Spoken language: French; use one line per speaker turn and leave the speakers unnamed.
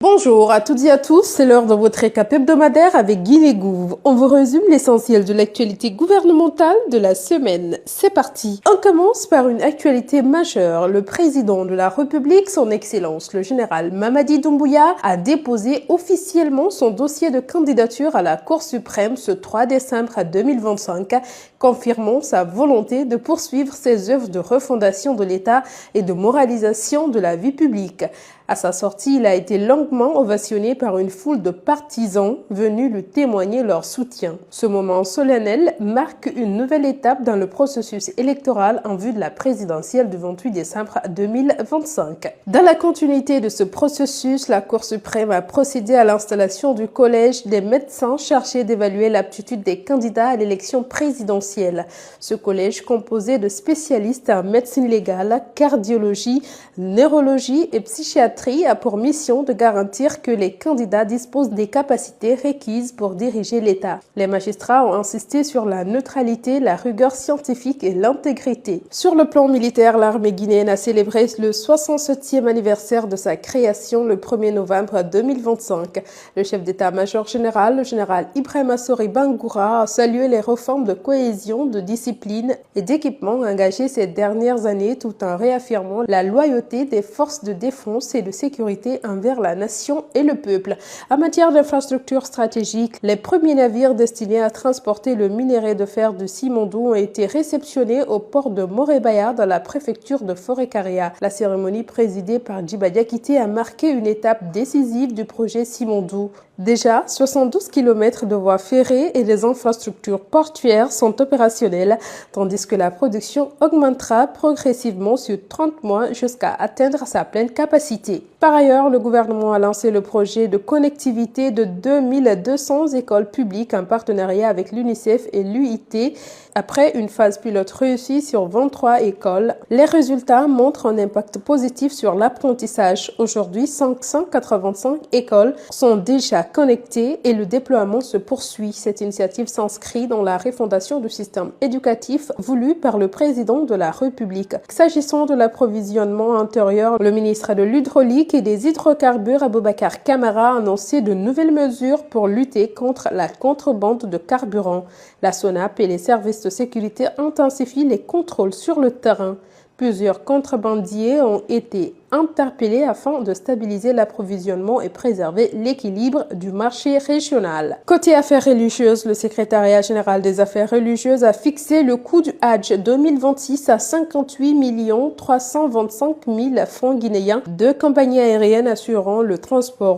Bonjour à toutes et à tous, c'est l'heure de votre récap hebdomadaire avec Guinée Gouv. On vous résume l'essentiel de l'actualité gouvernementale de la semaine. C'est parti. On commence par une actualité majeure. Le président de la République, son Excellence le général Mamadi Doumbouya, a déposé officiellement son dossier de candidature à la Cour suprême ce 3 décembre 2025, confirmant sa volonté de poursuivre ses œuvres de refondation de l'État et de moralisation de la vie publique. À sa sortie, il a été longuement ovationné par une foule de partisans venus lui témoigner leur soutien. Ce moment solennel marque une nouvelle étape dans le processus électoral en vue de la présidentielle du 28 décembre 2025. Dans la continuité de ce processus, la Cour suprême a procédé à l'installation du collège des médecins chargés d'évaluer l'aptitude des candidats à l'élection présidentielle. Ce collège, composé de spécialistes en médecine légale, cardiologie, neurologie et psychiatrie, a pour mission de garantir que les candidats disposent des capacités requises pour diriger l'État. Les magistrats ont insisté sur la neutralité, la rigueur scientifique et l'intégrité. Sur le plan militaire, l'armée guinéenne a célébré le 67e anniversaire de sa création le 1er novembre 2025. Le chef d'état-major général, le général Ibrahima Sori Bangoura, a salué les réformes de cohésion, de discipline et d'équipement engagées ces dernières années tout en réaffirmant la loyauté des forces de défense et de sécurité envers la nation et le peuple. En matière d'infrastructures stratégiques, les premiers navires destinés à transporter le minerai de fer de Simandou ont été réceptionnés au port de Morebaya dans la préfecture de Forêt-Caria. La cérémonie présidée par Djiba Diakité a marqué une étape décisive du projet Simandou. Déjà, 72 km de voies ferrées et des infrastructures portuaires sont opérationnelles, tandis que la production augmentera progressivement sur 30 mois jusqu'à atteindre sa pleine capacité. Par ailleurs, le gouvernement a lancé le projet de connectivité de 2200 écoles publiques en partenariat avec l'UNICEF et l'UIT. Après une phase pilote réussie sur 23 écoles, les résultats montrent un impact positif sur l'apprentissage. Aujourd'hui, 585 écoles sont déjà connectées et le déploiement se poursuit. Cette initiative s'inscrit dans la refondation du système éducatif voulu par le président de la République. S'agissant de l'approvisionnement intérieur, le ministre de l'Hydraulique et des Hydrocarbures, Aboubacar Camara, a annoncé de nouvelles mesures pour lutter contre la contrebande de carburant. La SONAP et les services de sécurité intensifient les contrôles sur le terrain. Plusieurs contrebandiers ont été interpellés afin de stabiliser l'approvisionnement et préserver l'équilibre du marché régional. Côté affaires religieuses, le secrétariat général des affaires religieuses a fixé le coût du Hajj 2026 à 58 325 000 francs guinéens. Deux compagnies aériennes assurant le transport